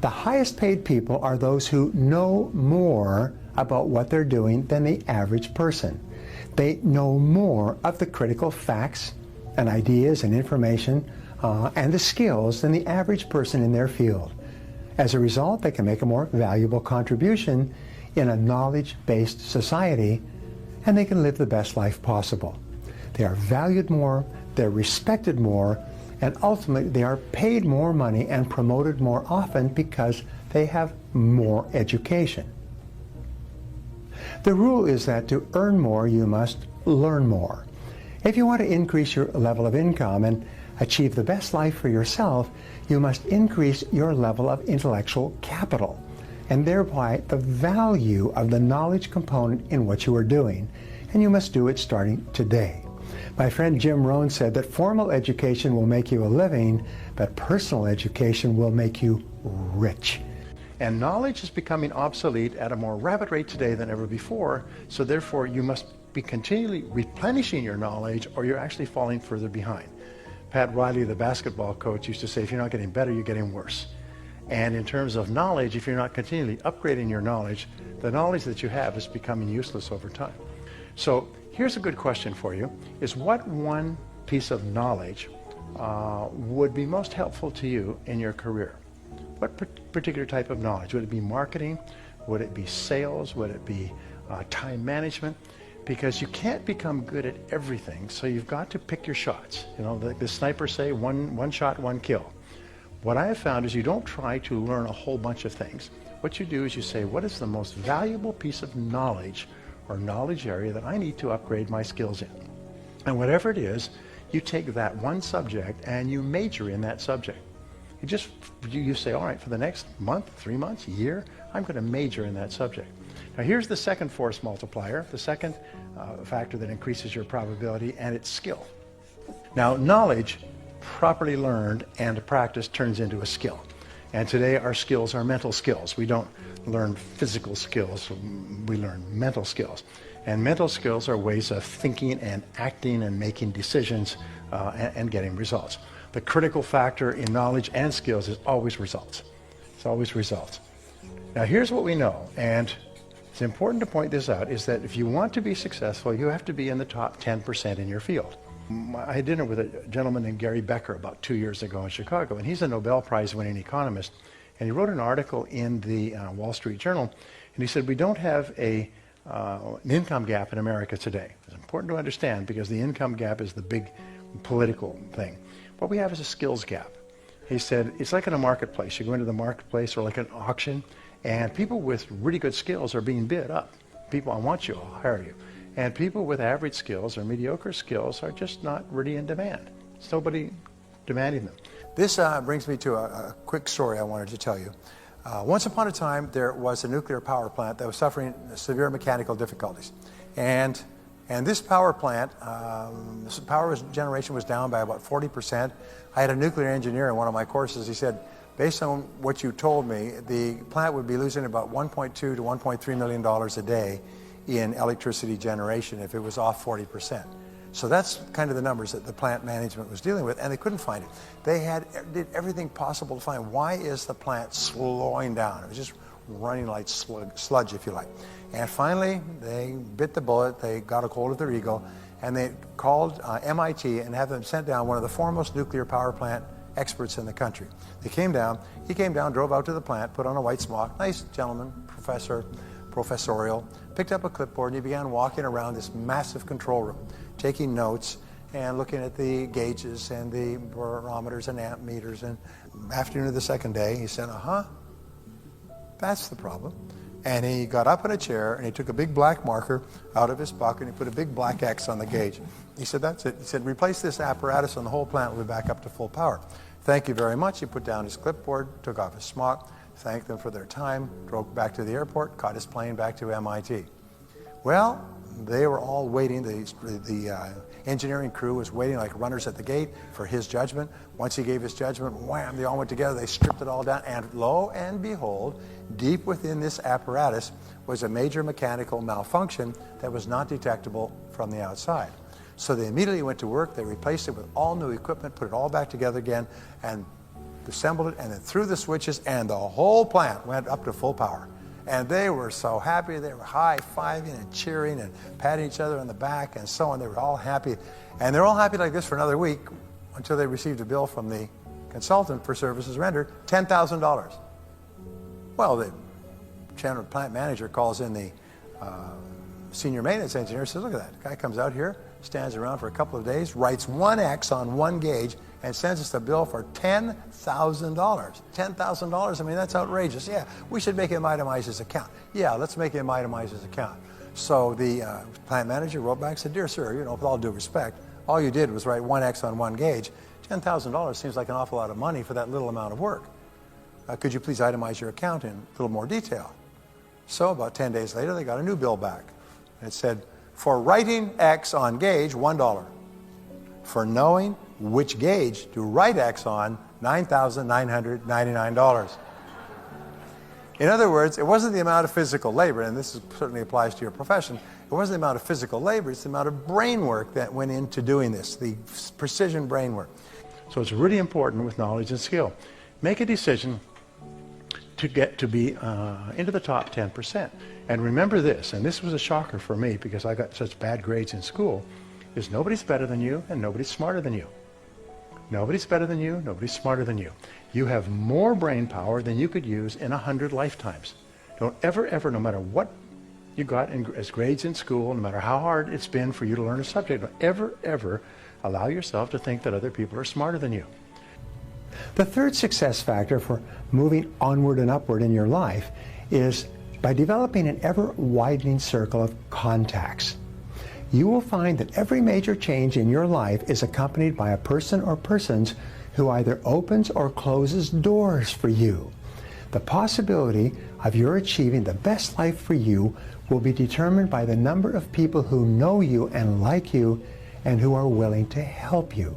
The highest paid people are those who know more about what they're doing than the average person. They know more of the critical facts and ideas and information and the skills than the average person in their field. As a result, they can make a more valuable contribution in a knowledge-based society, and they can live the best life possible. They are valued more, they're respected more, and ultimately they are paid more money and promoted more often because they have more education. The rule is that to earn more, you must learn more. If you want to increase your level of income and achieve the best life for yourself, you must increase your level of intellectual capital, and thereby the value of the knowledge component in what you are doing. And you must do it starting today. My friend Jim Rohn said that formal education will make you a living, but personal education will make you rich. And knowledge is becoming obsolete at a more rapid rate today than ever before, so therefore you must be continually replenishing your knowledge or you're actually falling further behind. Pat Riley, the basketball coach, used to say, if you're not getting better, you're getting worse. And in terms of knowledge, if you're not continually upgrading your knowledge, the knowledge that you have is becoming useless over time. So here's a good question for you, is what one piece of knowledge would be most helpful to you in your career? What particular type of knowledge? Would it be marketing? Would it be sales? Would it be time management? Because you can't become good at everything, so you've got to pick your shots. You know, the snipers say, one shot, one kill. What I have found is you don't try to learn a whole bunch of things. What you do is you say, what is the most valuable piece of knowledge or knowledge area that I need to upgrade my skills in? And whatever it is, you take that one subject and you major in that subject. You say, all right, for the next month, 3 months, year, I'm going to major in that subject. Now here's the second force multiplier, the second factor that increases your probability, and it's skill. Now knowledge, properly learned and practiced, turns into a skill. And today our skills are mental skills. We don't learn physical skills, we learn mental skills. And mental skills are ways of thinking and acting and making decisions and getting results. The critical factor in knowledge and skills is always results. It's always results. Now here's what we know, and it's important to point this out, is that if you want to be successful, you have to be in the top 10% in your field. I had dinner with a gentleman named Gary Becker about 2 years ago in Chicago, and he's a Nobel Prize winning economist, and he wrote an article in the Wall Street Journal, and he said, we don't have an income gap in America today. It's important to understand because the income gap is the big political thing. What we have is a skills gap. He said, it's like in a marketplace. You go into the marketplace or like an auction, and people with really good skills are being bid up. People, I want you, I'll hire you. And people with average skills or mediocre skills are just not really in demand. There's nobody demanding them. This brings me to a quick story I wanted to tell you. Once upon a time, there was a nuclear power plant that was suffering severe mechanical difficulties. And this power plant, power generation was down by about 40%. I had a nuclear engineer in one of my courses. He said, based on what you told me, the plant would be losing about $1.2 to $1.3 million a day in electricity generation if it was off 40%. So that's kind of the numbers that the plant management was dealing with, and they couldn't find it. They did everything possible to find, why is the plant slowing down? It was just running like sludge, if you like. And finally, they bit the bullet, they got a hold of their ego, and they called MIT and had them sent down one of the foremost nuclear power plant experts in the country. They came down, he came down, drove out to the plant, put on a white smock, nice gentleman, professorial, picked up a clipboard, and he began walking around this massive control room, taking notes and looking at the gauges and the barometers and amp meters. And afternoon of the second day, he said, that's the problem. And he got up in a chair and he took a big black marker out of his pocket and he put a big black X on the gauge. He said, that's it. He said, replace this apparatus and the whole plant will be back up to full power. Thank you very much. He put down his clipboard, took off his smock, thanked them for their time, drove back to the airport, caught his plane back to MIT. Well, they were all waiting. The engineering crew was waiting like runners at the gate for his judgment. Once he gave his judgment, wham, they all went together. They stripped it all down, and lo and behold, deep within this apparatus was a major mechanical malfunction that was not detectable from the outside. So they immediately went to work, they replaced it with all new equipment, put it all back together again, and assembled it, and then threw the switches, and the whole plant went up to full power. And they were so happy. They were high-fiving and cheering and patting each other on the back and so on. They were all happy. And they're all happy like this for another week until they received a bill from the consultant for services rendered, $10,000. Well, the general plant manager calls in the senior maintenance engineer and says, look at that. The guy comes out here, stands around for a couple of days, writes one X on one gauge, and sends us a bill for $10,000. $10,000, I mean, that's outrageous. Yeah, we should make him itemize his account. Yeah, let's make him itemize his account. So the plant manager wrote back and said, dear sir, with all due respect, all you did was write one X on one gauge. $10,000 seems like an awful lot of money for that little amount of work. Could you please itemize your account in a little more detail? So about 10 days later, they got a new bill back. It said, for writing X on gauge, $1. For knowing which gauge to write X on, $9,999. In other words, it wasn't the amount of physical labor, and this certainly applies to your profession, it wasn't the amount of physical labor, it's the amount of brain work that went into doing this, the precision brain work. So it's really important with knowledge and skill. Make a decision to get to be into the top 10%. And remember this, and this was a shocker for me because I got such bad grades in school, is nobody's better than you and nobody's smarter than you. Nobody's better than you, nobody's smarter than you. You have more brain power than you could use in 100 lifetimes. Don't ever, no matter what you got as grades in school, no matter how hard it's been for you to learn a subject, don't ever allow yourself to think that other people are smarter than you. The third success factor for moving onward and upward in your life is by developing an ever-widening circle of contacts. You will find that every major change in your life is accompanied by a person or persons who either opens or closes doors for you. The possibility of your achieving the best life for you will be determined by the number of people who know you and like you and who are willing to help you.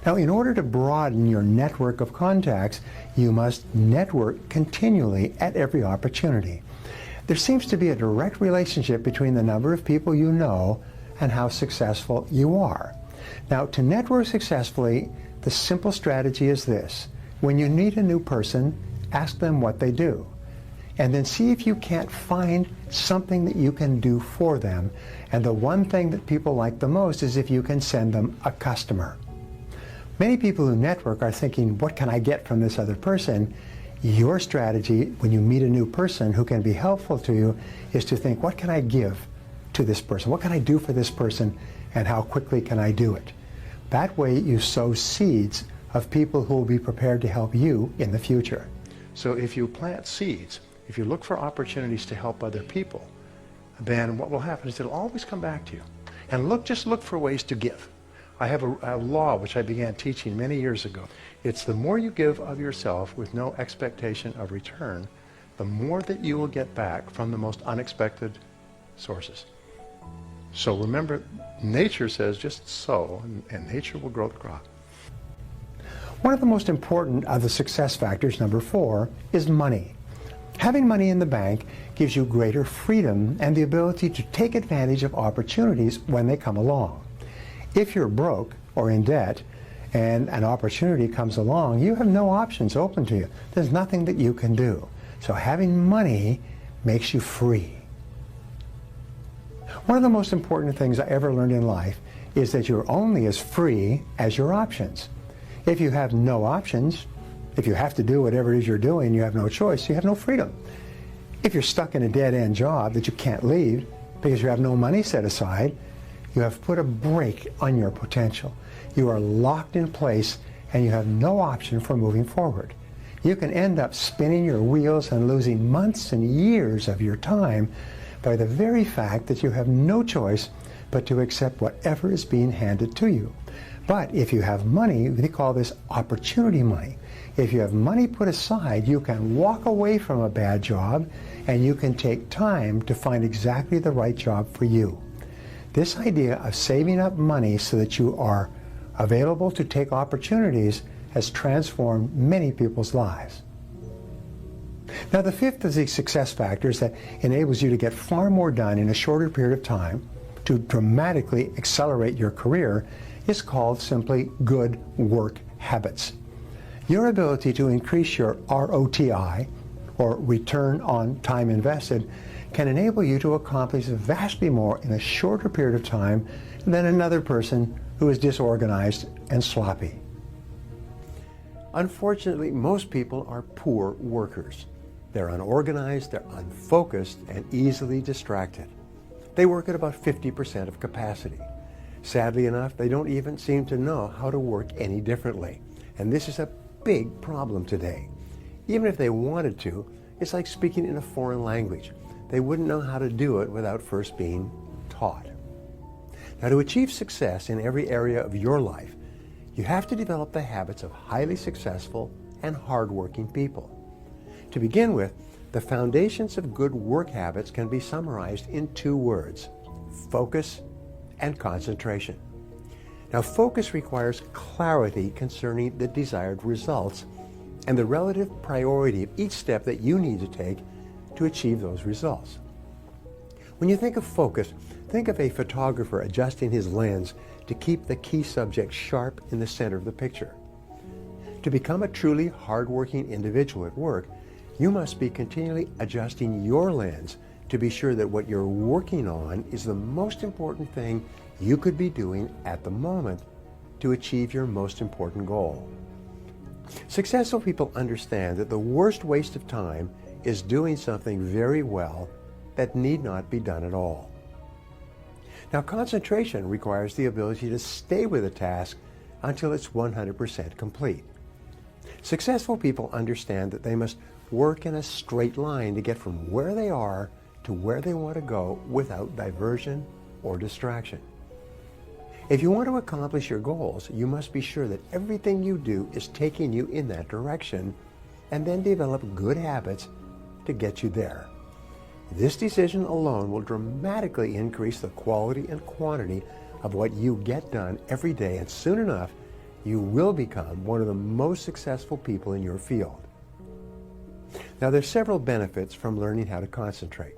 Now, in order to broaden your network of contacts, you must network continually at every opportunity. There seems to be a direct relationship between the number of people you know and how successful you are. Now, to network successfully, the simple strategy is this. When you meet a new person, ask them what they do, and then see if you can't find something that you can do for them. And the one thing that people like the most is if you can send them a customer. Many people who network are thinking, what can I get from this other person? Your strategy when you meet a new person who can be helpful to you is to think, what can I give to this person? What can I do for this person, and how quickly can I do it? That way you sow seeds of people who will be prepared to help you in the future. So if you plant seeds, if you look for opportunities to help other people, then what will happen is it'll always come back to you. And just look for ways to give. I have a law which I began teaching many years ago. It's the more you give of yourself with no expectation of return, the more that you will get back from the most unexpected sources. So remember, nature says just sow, and nature will grow the crop. One of the most important of the success factors, number 4, is money. Having money in the bank gives you greater freedom and the ability to take advantage of opportunities when they come along. If you're broke or in debt and an opportunity comes along, you have no options open to you. There's nothing that you can do. So having money makes you free. One of the most important things I ever learned in life is that you're only as free as your options. If you have no options, if you have to do whatever it is you're doing, you have no choice, you have no freedom. If you're stuck in a dead-end job that you can't leave because you have no money set aside, you have put a brake on your potential. You are locked in place and you have no option for moving forward. You can end up spinning your wheels and losing months and years of your time by the very fact that you have no choice but to accept whatever is being handed to you. But if you have money, we call this opportunity money. If you have money put aside, you can walk away from a bad job and you can take time to find exactly the right job for you. This idea of saving up money so that you are available to take opportunities has transformed many people's lives. Now, the fifth of these success factors that enables you to get far more done in a shorter period of time, to dramatically accelerate your career is called simply good work habits. Your ability to increase your ROTI, or return on time invested, can enable you to accomplish vastly more in a shorter period of time than another person who is disorganized and sloppy. Unfortunately, most people are poor workers. They're unorganized, they're unfocused, and easily distracted. They work at about 50% of capacity. Sadly enough, they don't even seem to know how to work any differently. And this is a big problem today. Even if they wanted to, it's like speaking in a foreign language. They wouldn't know how to do it without first being taught. Now, to achieve success in every area of your life, you have to develop the habits of highly successful and hardworking people. To begin with, the foundations of good work habits can be summarized in 2 words: focus and concentration. Now, focus requires clarity concerning the desired results and the relative priority of each step that you need to take to achieve those results. When you think of focus, think of a photographer adjusting his lens to keep the key subject sharp in the center of the picture. To become a truly hardworking individual at work, you must be continually adjusting your lens to be sure that what you're working on is the most important thing you could be doing at the moment to achieve your most important goal. Successful people understand that the worst waste of time is doing something very well that need not be done at all. Now, concentration requires the ability to stay with a task until it's 100% complete. Successful people understand that they must work in a straight line to get from where they are to where they want to go without diversion or distraction. If you want to accomplish your goals, you must be sure that everything you do is taking you in that direction, and then develop good habits to get you there. This decision alone will dramatically increase the quality and quantity of what you get done every day, and soon enough, you will become one of the most successful people in your field. Now, there's several benefits from learning how to concentrate.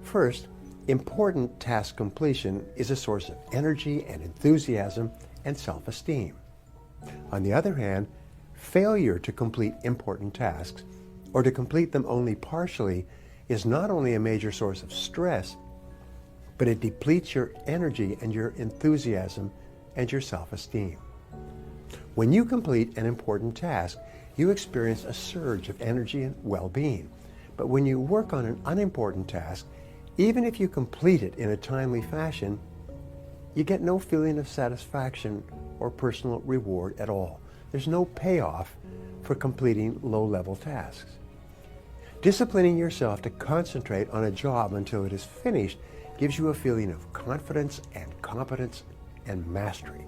First, important task completion is a source of energy and enthusiasm and self-esteem. On the other hand, failure to complete important tasks, or to complete them only partially, is not only a major source of stress, but it depletes your energy and your enthusiasm and your self-esteem. When you complete an important task, you experience a surge of energy and well-being. But when you work on an unimportant task, even if you complete it in a timely fashion, you get no feeling of satisfaction or personal reward at all. There's no payoff for completing low-level tasks. Disciplining yourself to concentrate on a job until it is finished gives you a feeling of confidence and competence and mastery.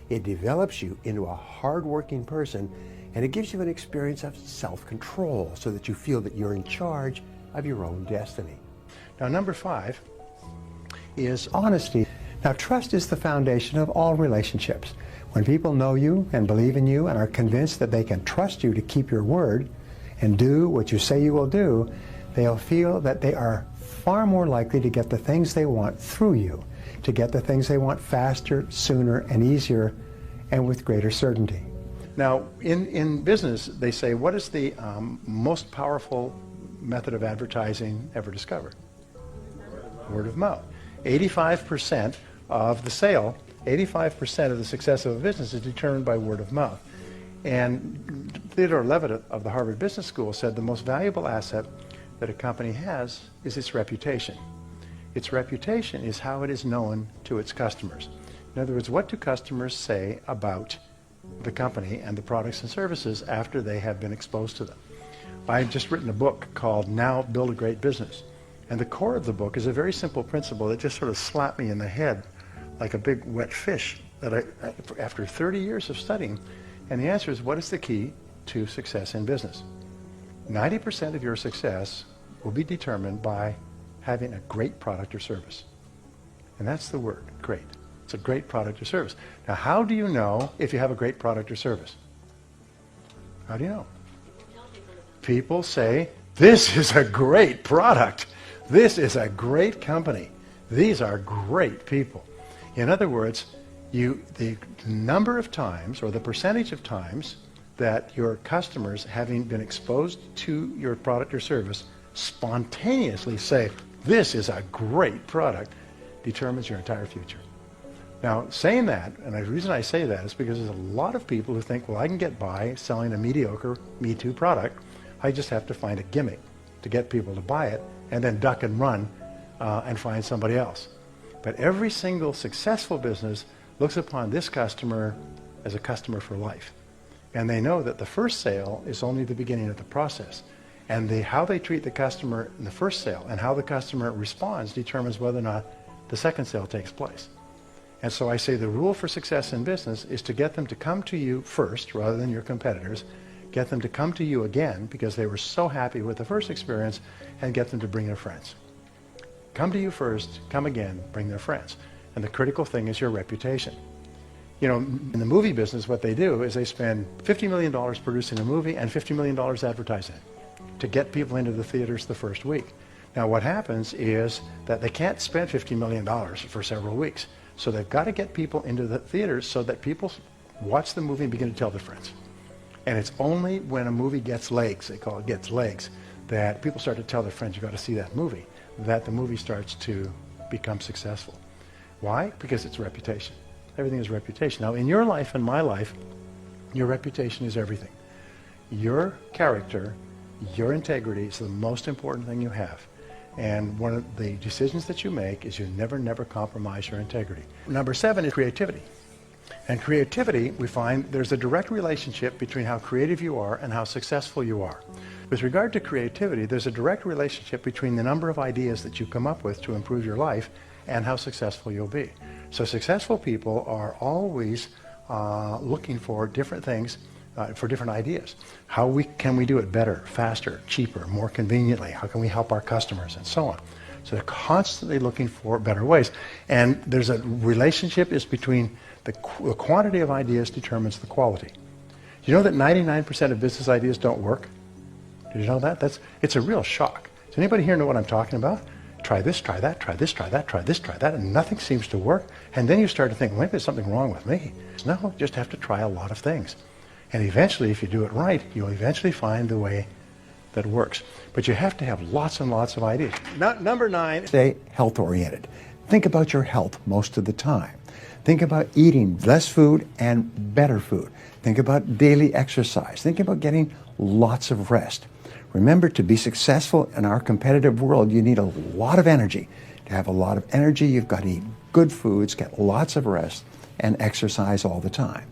It develops you into a hard-working person, and it gives you an experience of self-control so that you feel that you're in charge of your own destiny. Now, number 5 is Honesty. Now, trust is the foundation of all relationships. When people know you and believe in you and are convinced that they can trust you to keep your word and do what you say you will do, they'll feel that they are far more likely to get the things they want through you, to get the things they want faster, sooner, and easier, and with greater certainty. Now, in business, they say, what is the most powerful method of advertising ever discovered? Word of mouth. 85% of the sale, 85% of the success of a business is determined by word of mouth. And Theodore Levitt of the Harvard Business School said the most valuable asset that a company has is its reputation. Its reputation is how it is known to its customers. In other words, what do customers say about the company and the products and services after they have been exposed to them? I've just written a book called Now Build a Great Business. And the core of the book is a very simple principle that just sort of slapped me in the head like a big wet fish that after 30 years of studying. And the answer is, what is the key to success in business? 90% of your success will be determined by having a great product or service. And that's the word, great. It's a great product or service. Now, how do you know if you have a great product or service? How do you know? People say, this is a great product. This is a great company. These are great people. In other words, the number of times or the percentage of times that your customers, having been exposed to your product or service, spontaneously say, this is a great product, determines your entire future. Now, saying that, and the reason I say that is because there's a lot of people who think, well, I can get by selling a mediocre Me Too product. I just have to find a gimmick to get people to buy it and then duck and run and find somebody else. But every single successful business looks upon this customer as a customer for life. And they know that the first sale is only the beginning of the process. And how they treat the customer in the first sale and how the customer responds determines whether or not the second sale takes place. And so I say the rule for success in business is to get them to come to you first rather than your competitors, get them to come to you again because they were so happy with the first experience, and get them to bring their friends. Come to you first, come again, bring their friends. And the critical thing is your reputation. You know, in the movie business, what they do is they spend $50 million producing a movie and $50 million advertising it to get people into the theaters the first week. Now what happens is that they can't spend $50 million for several weeks. So they've got to get people into the theaters so that people watch the movie and begin to tell their friends. And it's only when a movie gets legs, they call it gets legs, that people start to tell their friends, you've got to see that movie, that the movie starts to become successful. Why? Because it's reputation. Everything is reputation. Now, in your life and my life, your reputation is everything. Your character, your integrity is the most important thing you have. And one of the decisions that you make is you never compromise your integrity. Number 7 is creativity. And creativity, we find there's a direct relationship between how creative you are and how successful you are. With regard to creativity, there's a direct relationship between the number of ideas that you come up with to improve your life and how successful you'll be. So successful people are always looking for different things, for different ideas. How can we do it better, faster, cheaper, more conveniently? How can we help our customers, and so on? So they're constantly looking for better ways. And there's a relationship is between the quantity of ideas determines the quality. You know that 99% of business ideas don't work? Did you know that? It's a real shock. Does anybody here know what I'm talking about? Try this, try that, try this, try that, try this, try that, and nothing seems to work. And then you start to think, maybe there's something wrong with me. No, you just have to try a lot of things. And eventually, if you do it right, you'll eventually find the way that works. But you have to have lots and lots of ideas. Number 9. Stay health-oriented. Think about your health most of the time. Think about eating less food and better food. Think about daily exercise. Think about getting lots of rest. Remember, to be successful in our competitive world, you need a lot of energy. To have a lot of energy, you've got to eat good foods, get lots of rest, and exercise all the time.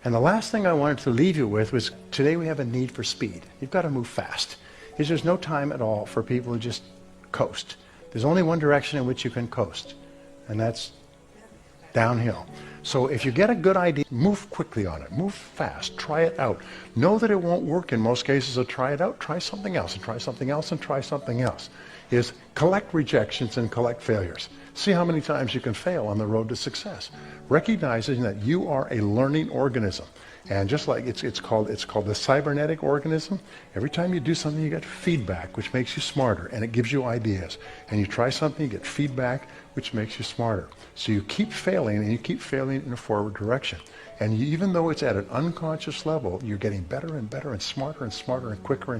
And the last thing I wanted to leave you with was today we have a need for speed. You've got to move fast. There's no time at all for people to just coast. There's only one direction in which you can coast, and that's downhill. So if you get a good idea, move quickly on it. Move fast. Try it out. Know that it won't work in most cases, so try it out. Try something else, and try something else, and try something else. Is collect rejections and collect failures. See how many times you can fail on the road to success. Recognizing that you are a learning organism. And just like it's called the cybernetic organism, every time you do something you get feedback, which makes you smarter, and it gives you ideas. And you try something, you get feedback, which makes you smarter. So you keep failing, and you keep failing in a forward direction. And even though it's at an unconscious level, you're getting better and better and smarter and quicker and